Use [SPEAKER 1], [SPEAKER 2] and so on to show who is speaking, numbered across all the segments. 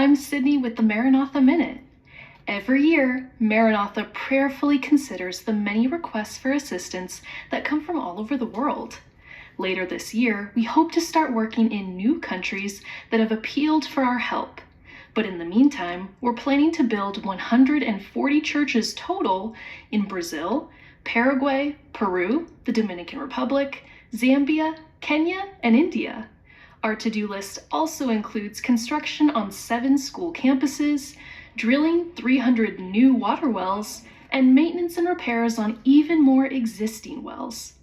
[SPEAKER 1] I'm Sydney with the Maranatha Minute. Every year, Maranatha prayerfully considers the many requests for assistance that come from all over the world. Later this year, we hope to start working in new countries that have appealed for our help. But in the meantime, we're planning to build 140 churches total in Brazil, Paraguay, Peru, the Dominican Republic, Zambia, Kenya, and India. Our to-do list also includes construction on 7 school campuses, drilling 300 new water wells, and maintenance and repairs on even more existing wells.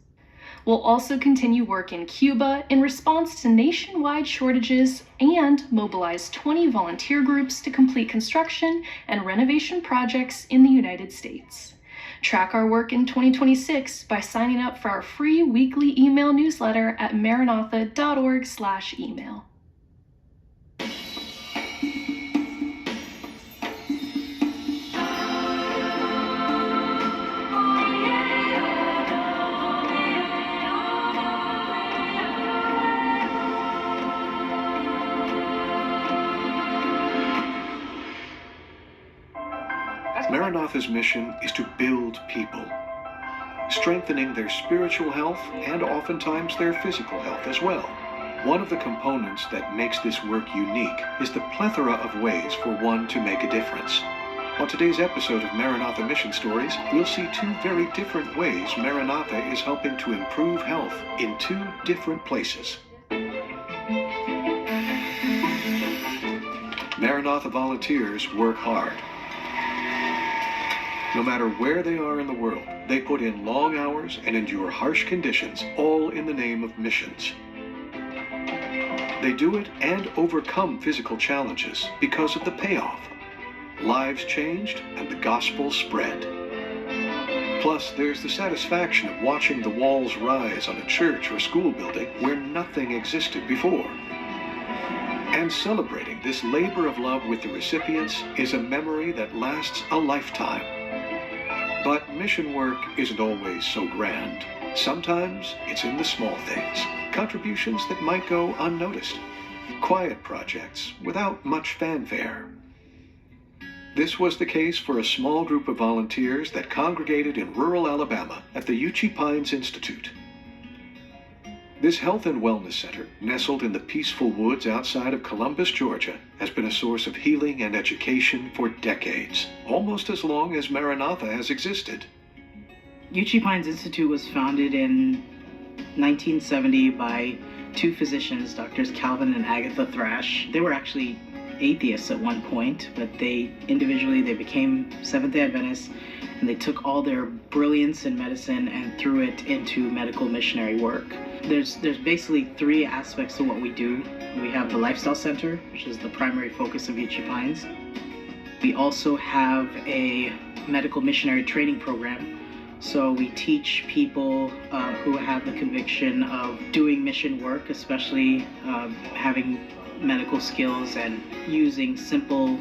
[SPEAKER 1] We'll also continue work in Cuba in response to nationwide shortages and mobilize 20 volunteer groups to complete construction and renovation projects in the United States. Track our work in 2026 by signing up for our free weekly email newsletter at maranatha.org/email.
[SPEAKER 2] Maranatha's mission is to build people, strengthening their spiritual health and oftentimes their physical health as well. One of the components that makes this work unique is the plethora of ways for one to make a difference. On today's episode of Maranatha Mission Stories, we'll see 2 very different ways Maranatha is helping to improve health in 2 different places. Maranatha volunteers work hard. No matter where they are in the world, they put in long hours and endure harsh conditions, all in the name of missions. They do it and overcome physical challenges because of the payoff. Lives changed and the gospel spread. Plus, there's the satisfaction of watching the walls rise on a church or school building where nothing existed before. And celebrating this labor of love with the recipients is a memory that lasts a lifetime. But mission work isn't always so grand. Sometimes it's in the small things, contributions that might go unnoticed, quiet projects without much fanfare. This was the case for a small group of volunteers that congregated in rural Alabama at the Uchee Pines Institute. This health and wellness center, nestled in the peaceful woods outside of Columbus, Georgia, has been a source of healing and education for decades, almost as long as Maranatha has existed.
[SPEAKER 3] Uchee Pines Institute was founded in 1970 by 2 physicians, Drs. Calvin and Agatha Thrash. They were actually atheists at one point, but they became Seventh-day Adventists, and they took all their brilliance in medicine and threw it into medical missionary work. There's basically 3 aspects to what we do. We have the Lifestyle Center, which is the primary focus of Uchee Pines. We also have a medical missionary training program. So we teach people who have the conviction of doing mission work, especially having medical skills and using simple,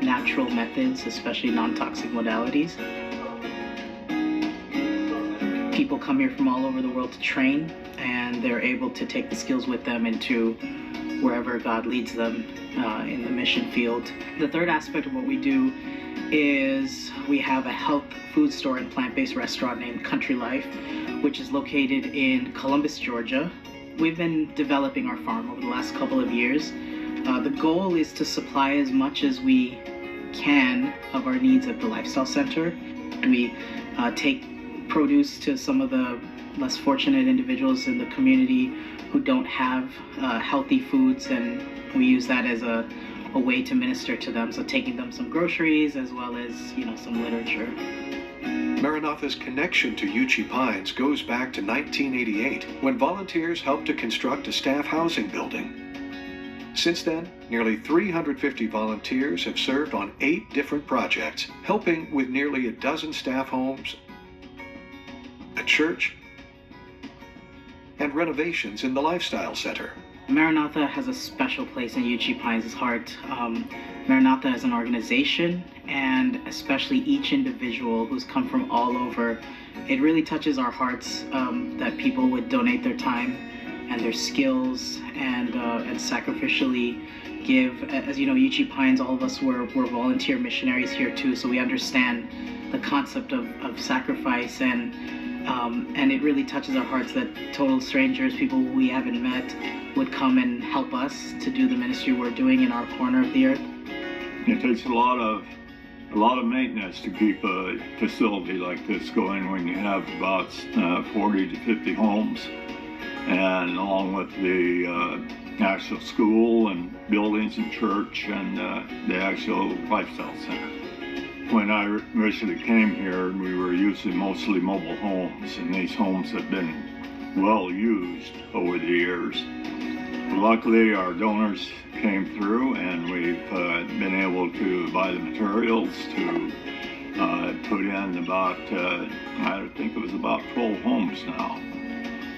[SPEAKER 3] natural methods, especially non-toxic modalities. People come here from all over the world to train, and they're able to take the skills with them into wherever God leads them in the mission field. The third aspect of what we do is we have a health food store and plant-based restaurant named Country Life, which is located in Columbus, Georgia. We've been developing our farm over the last couple of years. The goal is to supply as much as we can of our needs at the Lifestyle Center. We take produce to some of the less fortunate individuals in the community who don't have healthy foods, and we use that as a way to minister to them. So taking them some groceries as well as, some literature.
[SPEAKER 2] Maranatha's connection to Uchee Pines goes back to 1988, when volunteers helped to construct a staff housing building. Since then, nearly 350 volunteers have served on 8 different projects, helping with nearly a dozen staff homes, a church, and renovations in the Lifestyle Center.
[SPEAKER 3] Maranatha has a special place in Uchee Pines' heart. Maranatha as an organization, and especially each individual who's come from all over, it really touches our hearts that people would donate their time and their skills and sacrificially give. As you know, Uchee Pines, all of us were volunteer missionaries here too, so we understand the concept of sacrifice, and it really touches our hearts that total strangers, people we haven't met, would come and help us to do the ministry we're doing in our corner of the earth.
[SPEAKER 4] It takes a lot of maintenance to keep a facility like this going when you have about 40 to 50 homes, and along with the actual school and buildings and church and the actual lifestyle center. When I originally came here, we were using mostly mobile homes, and these homes have been well used over the years. Luckily, our donors came through, and we've been able to buy the materials to put in about, I think it was about 12 homes now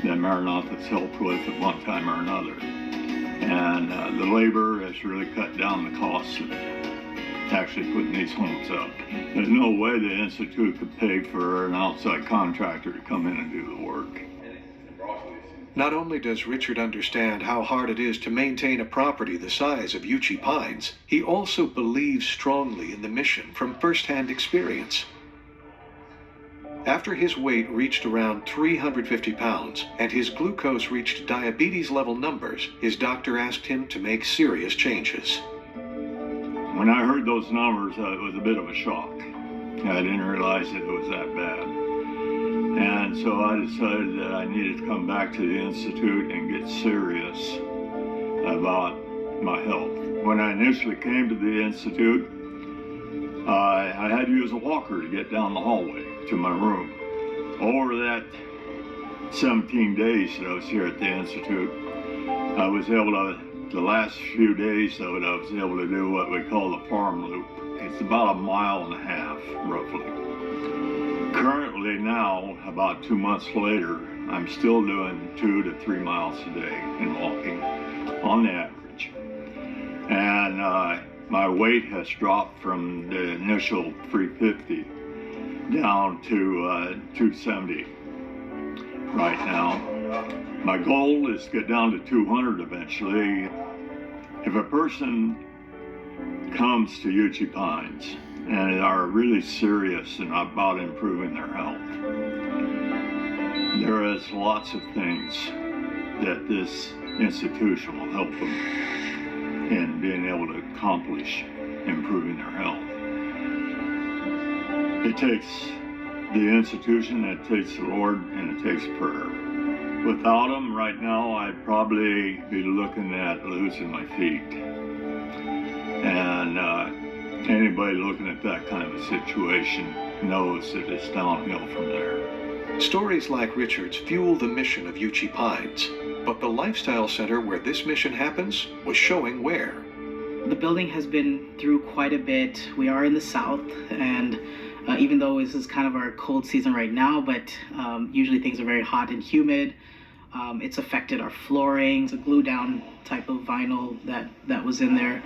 [SPEAKER 4] that Maranatha's helped with at one time or another. And the labor has really cut down the costs of actually putting these homes up. There's no way the Institute could pay for an outside contractor to come in and do the work.
[SPEAKER 2] Not only does Richard understand how hard it is to maintain a property the size of Uchee Pines, he also believes strongly in the mission from first-hand experience. After his weight reached around 350 pounds and his glucose reached diabetes-level numbers, his doctor asked him to make serious changes.
[SPEAKER 4] When I heard those numbers, it was a bit of a shock. I didn't realize that it was that bad. And so I decided that I needed to come back to the Institute and get serious about my health. When I initially came to the Institute, I had to use a walker to get down the hallway to my room. Over that 17 days that I was here at the Institute, I was able to, the last few days of it, I was able to do what we call the farm loop. It's about 1.5 miles, roughly. Currently now, about 2 months later, I'm still doing 2 to 3 miles a day in walking on the average. And my weight has dropped from the initial 350 down to 270 right now. My goal is to get down to 200 eventually. If a person comes to Uchee Pines and are really serious about improving their health, there is lots of things that this institution will help them in being able to accomplish improving their health. It takes the institution, it takes the Lord, and it takes prayer. Without them, right now, I'd probably be looking at losing my feet. And anybody looking at that kind of a situation knows that it's downhill from there.
[SPEAKER 2] Stories like Richard's fuel the mission of Uchee Pines, but the lifestyle center where this mission happens was showing where.
[SPEAKER 3] The building has been through quite a bit. We are in the south, and even though this is kind of our cold season right now, but usually things are very hot and humid. It's affected our flooring. It's a glue down type of vinyl that was in there.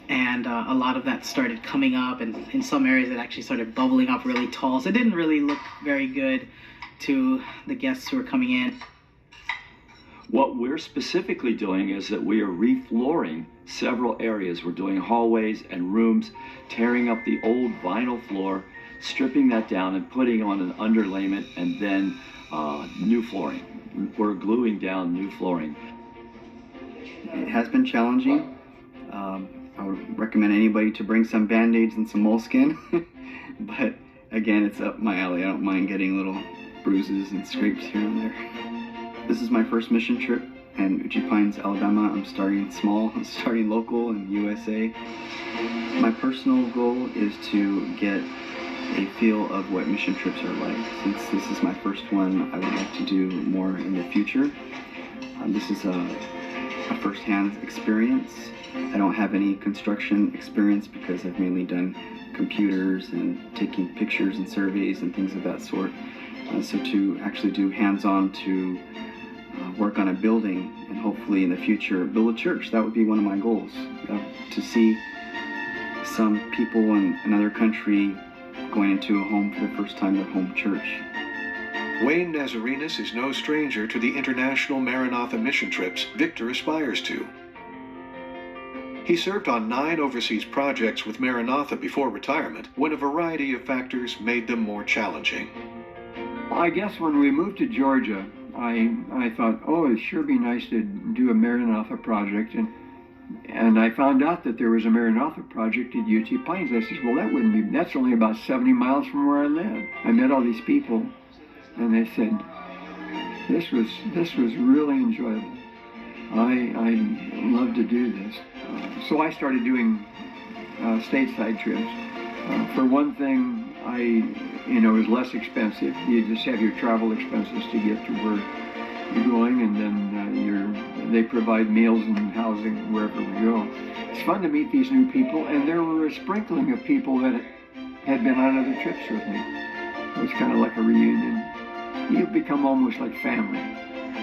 [SPEAKER 3] And a lot of that started coming up, and in some areas it actually started bubbling up really tall. So it didn't really look very good to the guests who were coming in.
[SPEAKER 5] What we're specifically doing is that we are reflooring several areas. We're doing hallways and rooms, tearing up the old vinyl floor, stripping that down and putting on an underlayment, and then new flooring. We're gluing down new flooring.
[SPEAKER 6] It has been challenging. I would recommend anybody to bring some Band-Aids and some moleskin. But again, it's up my alley. I don't mind getting little bruises and scrapes here and there. This is my first mission trip in Uchee Pines, Alabama. I'm starting small, I'm starting local in USA. My personal goal is to get a feel of what mission trips are like. Since this is my first one, I would like to do more in the future. This is a first-hand experience. I don't have any construction experience because I've mainly done computers and taking pictures and surveys and things of that sort. So to actually do hands-on, to work on a building and hopefully in the future build a church, that would be one of my goals. To see some people in another country going into a home for the first time, their home church.
[SPEAKER 2] Wayne Nazarenas is no stranger to the international Maranatha mission trips Victor aspires to. He served on 9 overseas projects with Maranatha before retirement, when a variety of factors made them more challenging.
[SPEAKER 7] I guess when we moved to Georgia, I thought, oh, it'd sure be nice to do a Maranatha project. And I found out that there was a Maranatha project at Uchee Pines. I said, well, that's only about 70 miles from where I live. I met all these people, and they said, this was really enjoyable. I love to do this. So I started doing stateside trips. For one thing, it was less expensive. You just have your travel expenses to get to where you're going, and then they provide meals and housing wherever we go. It's fun to meet these new people, and there were a sprinkling of people that had been on other trips with me. It was kind of like a reunion. You become almost like family.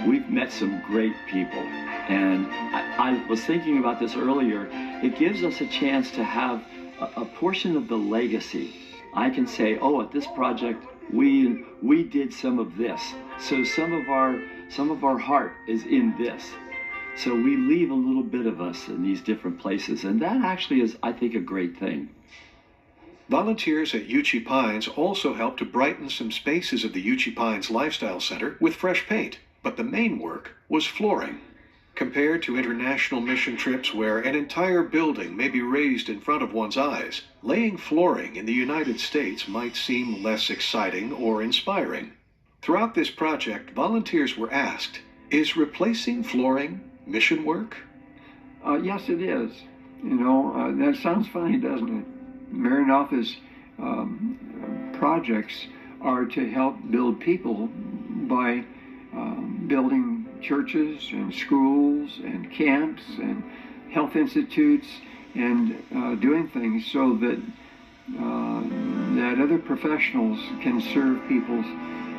[SPEAKER 5] We've met some great people, and I was thinking about this earlier. It gives us a chance to have a portion of the legacy. I can say, oh, at this project, we did some of this. So some of our heart is in this. So we leave a little bit of us in these different places, and that actually is, I think, a great thing.
[SPEAKER 2] Volunteers at Uchee Pines also help to brighten some spaces of the Uchee Pines Lifestyle Center with fresh paint, but the main work was flooring. Compared to international mission trips where an entire building may be raised in front of one's eyes, laying flooring in the United States might seem less exciting or inspiring. Throughout this project, volunteers were asked, is replacing flooring mission work?
[SPEAKER 7] Yes, it is. That sounds funny, doesn't it? Maranatha's projects are to help build people by building churches and schools and camps and health institutes and doing things so that other professionals can serve people's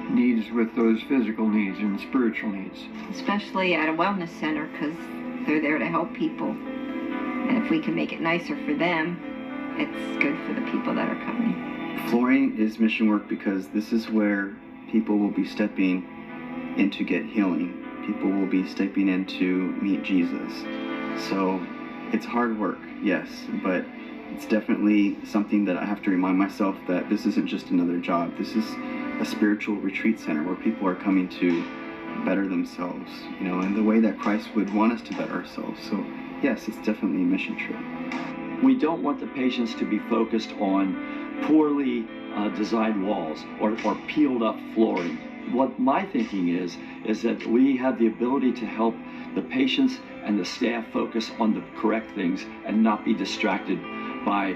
[SPEAKER 7] needs with those physical needs and spiritual needs.
[SPEAKER 8] Especially at a wellness center, because they're there to help people. And if we can make it nicer for them, it's good for the people that are coming.
[SPEAKER 6] Flooring is mission work because this is where people will be stepping in to get healing. People will be stepping in to meet Jesus. So it's hard work, yes, but it's definitely something that I have to remind myself that this isn't just another job. This is a spiritual retreat center where people are coming to better themselves, in the way that Christ would want us to better ourselves. So yes, it's definitely a mission trip.
[SPEAKER 5] We don't want the patients to be focused on poorly designed walls or peeled up flooring. What my thinking is that we have the ability to help the patients and the staff focus on the correct things and not be distracted by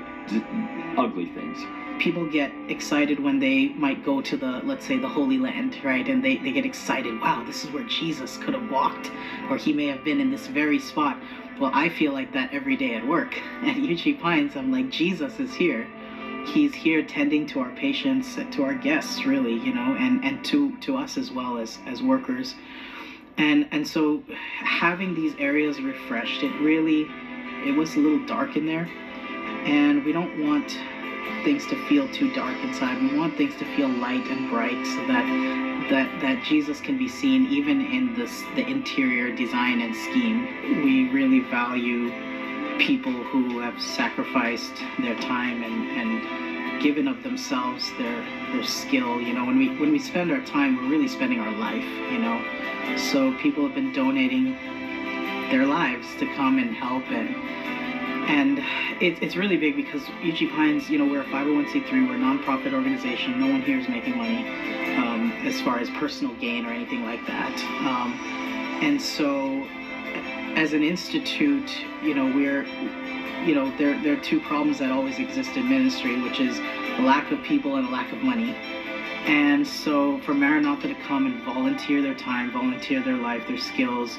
[SPEAKER 5] ugly things.
[SPEAKER 3] People get excited when they might go to let's say the Holy Land, right? And they get excited, wow, this is where Jesus could have walked, or he may have been in this very spot. Well, I feel like that every day at work. At Uchee Pines, I'm like, Jesus is here. He's here tending to our patients, to our guests, really, and to us as well as workers. And so having these areas refreshed, it was a little dark in there. And we don't want things to feel too dark inside. We want things to feel light and bright so that Jesus can be seen even in the interior design and scheme. We really value people who have sacrificed their time and given of themselves, their skill. When we spend our time, we're really spending our life, So people have been donating their lives to come and help, and it's really big because Uchee Pines, we're a 501c3, we're a nonprofit organization. No one here is making money as far as personal gain or anything like that. And so as an institute, there are two problems that always exist in ministry, which is a lack of people and a lack of money. And so for Maranatha to come and volunteer their time, volunteer their life, their skills,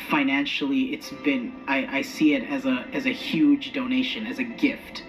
[SPEAKER 3] financially, it's been, I see it as a huge donation, as a gift